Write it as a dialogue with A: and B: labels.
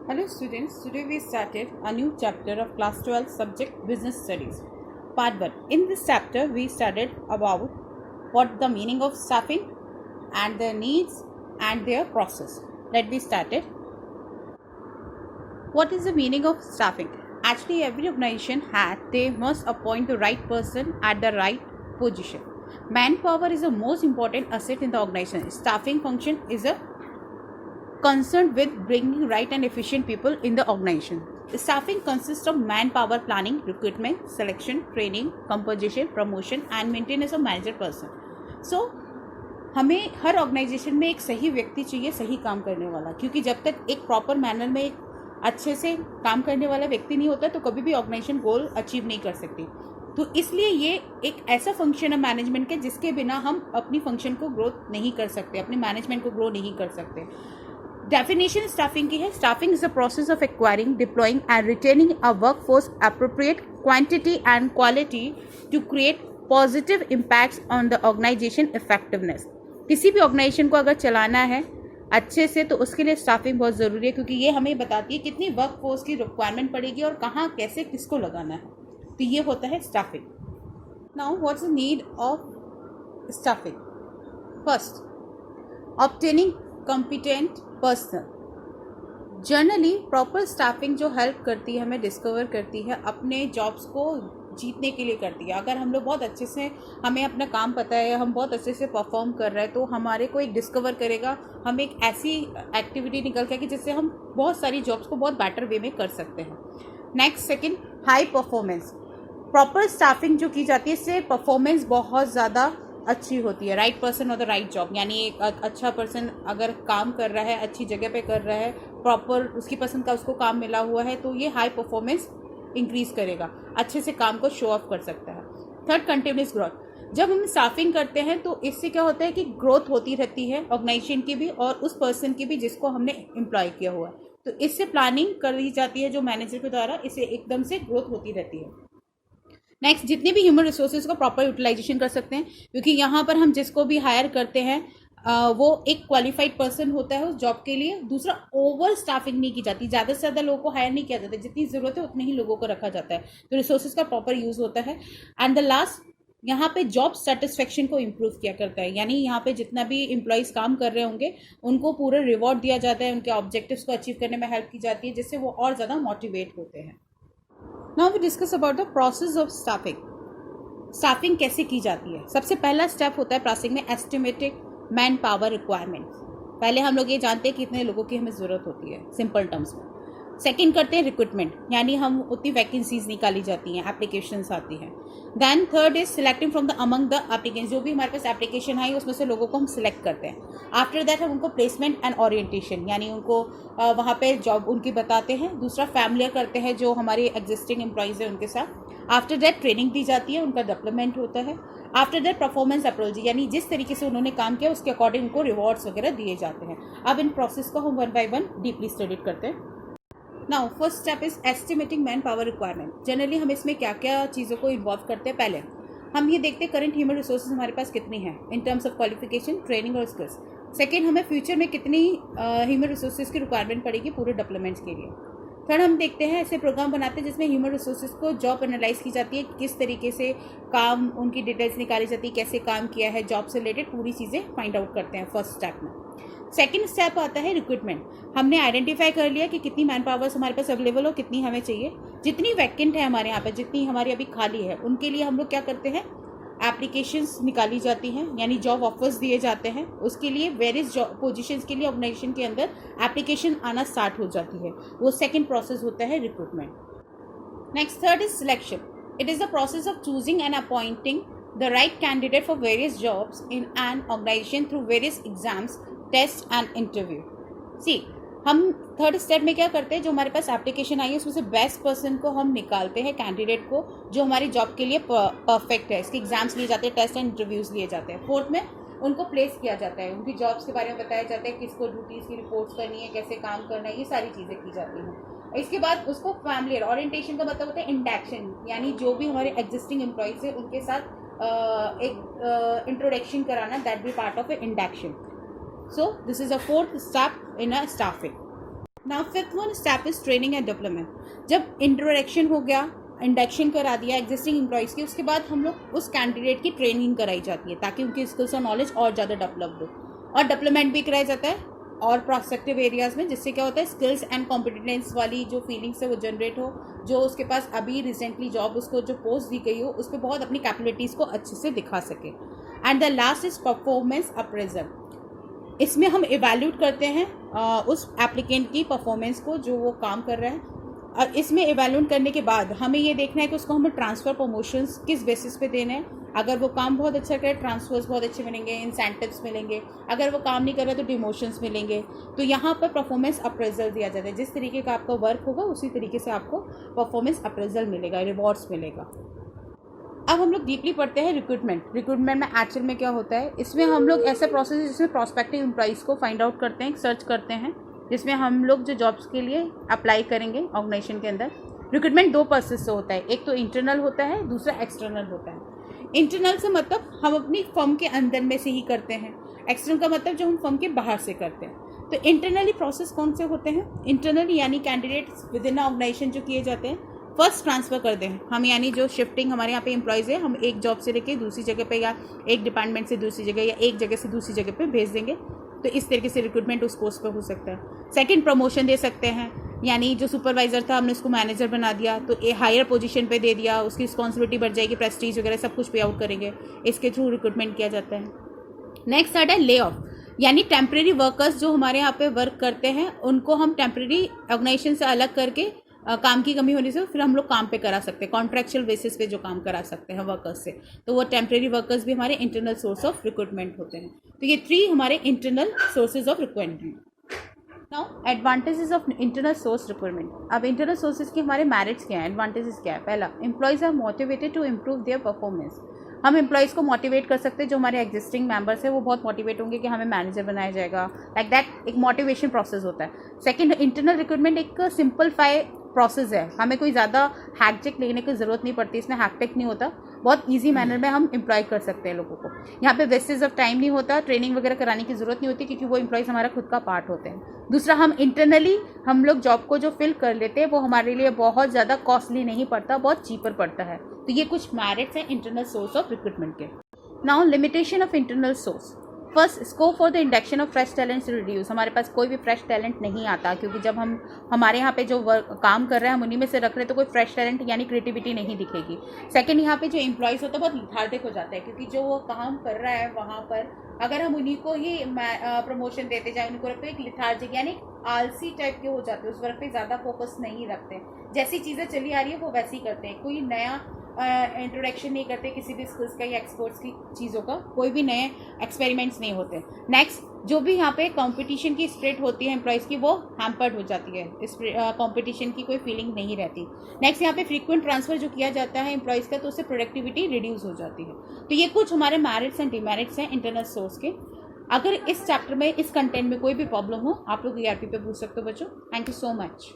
A: Hello students, today we started a new chapter of class 12 subject business studies. Part 1. In this chapter we studied about what the meaning of staffing and their needs and their process. Let me start it. What is the meaning of staffing? Actually every organization they must appoint the right person at the right position. Manpower is the most important asset in the organization. Staffing function is a concerned with bringing right and efficient people in the organization. Staffing consists of manpower planning, recruitment, selection, training, composition, promotion and maintenance of manager person. So हमें हर organisation में एक सही व्यक्ति चाहिए, सही काम करने वाला, क्योंकि जब तक एक प्रॉपर मैनर में एक अच्छे से काम करने वाला व्यक्ति नहीं होता तो कभी भी ऑर्गेनाइजेशन गोल अचीव नहीं कर सकती. तो इसलिए ये एक ऐसा फंक्शन है मैनेजमेंट के जिसके बिना हम अपनी फंक्शन को ग्रोथ नहीं कर सकते, अपने मैनेजमेंट को ग्रो नहीं कर सकते. डेफिनेशन स्टाफिंग की है. Staffing is the process of acquiring, deploying and retaining a workforce appropriate quantity and quality to create positive impacts on the organisation effectiveness. किसी भी ऑर्गेनाइजेशन को अगर चलाना है अच्छे से तो उसके लिए स्टाफिंग बहुत ज़रूरी है, क्योंकि ये हमें बताती है कितनी वर्कफोर्स की रिक्वायरमेंट पड़ेगी और कहाँ कैसे किसको लगाना है. तो ये होता है staffing. Now what's the need of staffing? First, obtaining competent personal. Generally proper staffing जो हेल्प करती है, हमें डिस्कवर करती है, अपने जॉब्स को जीतने के लिए करती है. अगर हम लोग बहुत अच्छे से, हमें अपना काम पता है, हम बहुत अच्छे से परफॉर्म कर रहे हैं तो हमारे को एक डिस्कवर करेगा, हम एक ऐसी एक्टिविटी निकल के कि जिससे हम बहुत सारी जॉब्स को बहुत बेटर वे में कर सकते हैं. Next, second, high performance. Proper staffing जो की जाती है इससे परफॉर्मेंस बहुत ज़्यादा अच्छी होती है. राइट पर्सन और द राइट जॉब, यानी एक अच्छा पर्सन अगर काम कर रहा है, अच्छी जगह पे कर रहा है, प्रॉपर उसकी पसंद का उसको काम मिला हुआ है तो ये हाई परफॉर्मेंस इंक्रीज करेगा, अच्छे से काम को शो ऑफ कर सकता है. Third, continuous growth. जब हम स्टाफिंग करते हैं तो इससे क्या होता है कि ग्रोथ होती रहती है ऑर्गेनाइजेशन की भी और उस पर्सन की भी जिसको हमने एम्प्लॉय किया हुआ है. तो इससे प्लानिंग करी जाती है जो मैनेजर के द्वारा, इससे एकदम से ग्रोथ होती रहती है. नेक्स्ट, जितने भी ह्यूमन रिसोर्सेज का प्रॉपर यूटिलाइजेशन कर सकते हैं, क्योंकि यहाँ पर हम जिसको भी हायर करते हैं वो एक क्वालिफाइड पर्सन होता है उस जॉब के लिए. दूसरा, ओवर स्टाफिंग नहीं की जाती, ज़्यादा से ज़्यादा लोगों को हायर नहीं किया जाता, जितनी ज़रूरत है उतने ही लोगों को रखा जाता है. तो रिसोर्सेज का प्रॉपर यूज़ होता है. एंड द लास्ट, यहाँ पे जॉब सेटिस्फेक्शन को इम्प्रूव किया करता है, यानी यहाँ पे जितना भी एम्प्लॉयज़ काम कर रहे होंगे उनको पूरा रिवॉर्ड दिया जाता है, उनके ऑब्जेक्टिव्स को अचीव करने में हेल्प की जाती है, जिससे वो और ज़्यादा मोटिवेट होते हैं. Now we discuss about the process of staffing. Staffing कैसे की जाती है? सबसे पहला स्टेप होता है प्रोसेसिंग में एस्टिमेटेड मैन पावर रिक्वायरमेंट. पहले हम लोग ये जानते हैं कि कितने लोगों की हमें ज़रूरत होती है सिंपल टर्म्स में. सेकंड करते हैं रिक्रूटमेंट, यानी हम उतनी वैकेंसीज निकाली जाती हैं, एप्लीकेशंस आती हैं. Then third is selecting from the among the applicants. जो भी हमारे पास एप्लीकेशन आई उसमें से लोगों को हम सिलेक्ट करते हैं. आफ्टर दैट हम उनको प्लेसमेंट एंड ओरिएंटेशन, यानी उनको वहाँ पे जॉब उनकी बताते हैं. दूसरा, फैमिलियर करते हैं जो हमारे एग्जिस्टिंग एम्प्लॉयज़ हैं उनके साथ. आफ्टर दैट ट्रेनिंग दी जाती है, उनका डेवलपमेंट होता है. आफ्टर दैट परफॉर्मेंस अप्रोच, यानी जिस तरीके से उन्होंने काम किया उसके अकॉर्डिंग उनको रिवॉर्ड्स वगैरह दिए जाते हैं. अब इन प्रोसेस को हम one by one deeply study करते हैं. Now first step is estimating man power requirement. Generally हम इसमें क्या क्या चीज़ों को इन्वॉल्व करते हैं? पहले हम ये देखते हैं करंट ह्यूमन रिसोर्सेज हमारे पास कितनी हैं in terms of qualification, training और स्किल्स. सेकेंड, हमें फ्यूचर में कितनी ह्यूमन रिसोर्सेज की रिक्वायरमेंट पड़ेगी पूरे डेवलपमेंट्स के लिए. थर्ड, हम देखते हैं ऐसे प्रोग्राम बनाते हैं जिसमें ह्यूमन रिसोर्सेज को जॉब एनालाइज की जाती है, किस तरीके से काम, उनकी डिटेल्स निकाली जाती है, कैसे काम किया है, जॉब से रिलेटेड पूरी चीज़ें फाइंड आउट करते हैं फर्स्ट स्टेप में. सेकेंड स्टेप आता है रिक्रूटमेंट. हमने आइडेंटिफाई कर लिया कि कितनी मैन पावर्स हमारे पास अवेलेबल हो, कितनी हमें चाहिए, जितनी वैकेंट है हमारे यहाँ पर, जितनी हमारी अभी खाली है, उनके लिए हम लोग क्या करते हैं, एप्लीकेशंस निकाली जाती हैं, यानी जॉब ऑफर्स दिए जाते हैं. उसके लिए वेरियस पोजीशंस के लिए ऑर्गेनाइजेशन के अंदर एप्लीकेशन आना स्टार्ट हो जाती है. वो सेकंड प्रोसेस होता है recruitment. Next, third is selection. It is the process of choosing and appointing the right candidate for various jobs in an organisation through various exams, test and interview. See, हम third step में क्या करते हैं, जो हमारे पास application आई है उसमें से बेस्ट पर्सन को हम निकालते हैं, कैंडिडेट को जो हमारी जॉब के लिए परफेक्ट है. इसके एग्जाम्स लिए जाते हैं, टेस्ट एंड इंटरव्यूज़ लिए जाते हैं. फोर्थ में उनको प्लेस किया जाता है, उनकी जॉब्स के बारे में बताया जाता है, किसको ड्यूटीज़ की रिपोर्ट्स करनी है, कैसे काम करना है, ये सारी चीज़ें की जाती हैं. इसके बाद उसको फैमिलियर ओरिएंटेशन का मतलब होता है इंडक्शन, यानी जो भी हमारे एग्जिस्टिंग एम्प्लॉयज़ है उनके साथ एक इंट्रोडक्शन कराना, that be part of a induction. So this is a fourth step in a staffing. Now fifth one step is training and development. जब इंट्रोडक्शन हो गया, इंडक्शन करा दिया एग्जिस्टिंग एम्प्लॉयज़ की, उसके बाद हम लोग उस कैंडिडेट की ट्रेनिंग कराई जाती है ताकि उनकी स्किल्स और नॉलेज और ज़्यादा डेवलप्ड हो, और डेवलपमेंट भी कराया जाता है और प्रोस्पेक्टिव एरियाज़ में, जिससे क्या होता है स्किल्स एंड कॉम्पिटेंस वाली जो फीलिंग्स है वो जनरेट हो, जो उसके पास अभी रिसेंटली जॉब उसको जो पोस्ट दी गई हो उस पर बहुत अपनी कैपेबिलिटीज़ को अच्छे से दिखा सके। And the last is performance appraisal. इसमें हम इवैल्यूट करते हैं उस एप्लीकेंट की परफॉर्मेंस को जो वो काम कर रहा है, और इसमें इवैल्यूट करने के बाद हमें ये देखना है कि उसको हमें ट्रांसफ़र प्रमोशंस किस बेसिस पे देने हैं। अगर वो काम बहुत अच्छा करे ट्रांसफर्स बहुत अच्छे मिलेंगे, इंसेंटिव्स मिलेंगे। अगर वो काम नहीं कर रहा तो डिमोशंस मिलेंगे। तो यहाँ पर परफॉर्मेंस अप्रेजल दिया जाता है। जिस तरीके का आपका वर्क होगा उसी तरीके से आपको परफॉर्मेंस अप्रेजल मिलेगा, रिवॉर्ड्स मिलेगा। अब हम लोग डीपली पढ़ते हैं रिक्रूटमेंट। रिक्रूटमेंट में एक्चुअल में क्या होता है, इसमें हम लोग ऐसा प्रोसेस है जिसमें प्रोस्पेक्टिव एम्प्लॉइज़ को फाइंड आउट करते हैं, सर्च करते हैं, जिसमें हम लोग जो जॉब्स के लिए अप्लाई करेंगे ऑर्गेनाइजेशन के अंदर। रिक्रूटमेंट दो प्रोसेस से होता है, एक तो इंटरनल होता है, दूसरा एक्सटर्नल होता है। इंटरनल से मतलब हम अपनी फर्म के अंदर में से ही करते हैं, एक्सटर्नल का मतलब जो हम फर्म के बाहर से करते हैं। तो इंटरनली प्रोसेस कौन से होते हैं, इंटरनली यानी कैंडिडेट्स विद इन ऑर्गेनाइजेशन जो किए जाते हैं, फर्स्ट ट्रांसफ़र कर दें हम, यानी जो शिफ्टिंग हमारे यहाँ पे एम्प्लॉयज़ है हम एक जॉब से लेके दूसरी जगह पे या एक डिपार्टमेंट से दूसरी जगह या एक जगह से दूसरी जगह पे भेज देंगे। तो इस तरीके से रिक्रूटमेंट उस पोस्ट पर हो सकता है। सेकंड, प्रमोशन दे सकते हैं, यानी जो सुपरवाइज़र था हमने उसको मैनेजर बना दिया तो ए हायर पोजीशन पे दे दिया, उसकी रिस्पॉन्सिबिलिटी बढ़ जाएगी, प्रेस्टीज वगैरह सब कुछ पे आउट करेंगे, इसके थ्रू रिक्रूटमेंट किया जाता है। नेक्स्ट थर्ड है ले ऑफ, यानी टेम्प्रेरी वर्कर्स जो हमारे यहाँ पे वर्क करते हैं उनको हम टेम्प्रेरी ऑर्गेनाइजेशन से अलग करके काम की कमी होने से फिर हम लोग काम पे करा सकते हैं, कॉन्ट्रेक्चुअल बेसिस पे जो काम करा सकते हैं वर्कर्स से, तो वो टेम्प्रेरी वर्कर्स भी हमारे इंटरनल सोर्स ऑफ रिक्रूटमेंट होते हैं। तो ये 3 हमारे internal sources of recruitment. Now advantages of internal source recruitment. अब इंटरनल सोर्सेज के हमारे मेरिट्स क्या हैं, एडवांटेजेस क्या है। पहला, employees are motivated to improve their performance. हम एम्प्लॉयज़ को मोटिवेट कर सकते हैं, जो हमारे एग्जिस्टिंग मेंबर्स हैं वो बहुत मोटिवेट होंगे कि हमें मैनेजर बनाया जाएगा, लाइक दैट एक मोटिवेशन प्रोसेस होता है। सेकंड, इंटरनल रिक्रूटमेंट एक सिंपलीफाई प्रोसेस है, हमें कोई ज़्यादा हैक्टिक लेने की ज़रूरत नहीं पड़ती, इसमें हैक्टिक नहीं होता, बहुत ईजी मैनर में हम एम्प्लॉय कर सकते हैं लोगों को। यहाँ पे वेस्टेज ऑफ टाइम नहीं होता, ट्रेनिंग वगैरह कराने की ज़रूरत नहीं होती क्योंकि वो एम्प्लॉयज़ हमारा खुद का पार्ट होते हैं। दूसरा, हम इंटरनली हम लोग जॉब को जो फिल कर लेते हैं वो हमारे लिए बहुत ज़्यादा कॉस्टली नहीं पड़ता, बहुत चीपर पड़ता है। तो ये कुछ मेरिट्स हैं इंटरनल सोर्स ऑफ रिक्रूटमेंट के। Now limitation of internal source. First, scope for the induction of fresh talents reduce. हमारे पास कोई भी फ्रेश टैलेंट नहीं आता क्योंकि जब हम हमारे यहाँ पे जो काम कर रहे हैं हम उन्हीं में से रख रहे हैं, तो कोई फ्रेश टैलेंट यानी क्रिएटिविटी नहीं दिखेगी। सेकंड, यहाँ पे जो एम्प्लॉयज़ होता है बहुत लिथार्जिक हो जाता है क्योंकि जो वो काम कर रहा है वहाँ पर अगर हम उन्हीं को ही प्रमोशन देते जाए, उनको रखते हैं एक लिथार्जिक यानी आलसी टाइप के हो जाते हैं, उस वर्क पे ज़्यादा फोकस नहीं रखते, जैसी चीज़ें चली आ रही है वो वैसी करते हैं, कोई नया इंट्रोडक्शन नहीं करते किसी भी स्किल्स का या एक्सपर्ट्स की चीज़ों का, कोई भी नए एक्सपेरिमेंट्स नहीं होते। नेक्स्ट, जो भी यहाँ पे कंपटीशन की स्प्रिट होती है एम्प्लॉयज़ की वो हैम्पर्ड हो जाती है, इस कंपटीशन की कोई फीलिंग नहीं रहती। नेक्स्ट, यहाँ पे फ्रीक्वेंट ट्रांसफ़र जो किया जाता है एम्प्लॉयज़ का तो उससे प्रोडक्टिविटी रिड्यूस हो जाती है। तो ये कुछ हमारे मेरिट्स एंड डिमेरिट्स हैं इंटरनल सोर्स के। अगर इस चैप्टर में इस कंटेंट में कोई भी प्रॉब्लम हो आप लोग ERP पे पूछ सकते हो बच्चों। Thank you so much.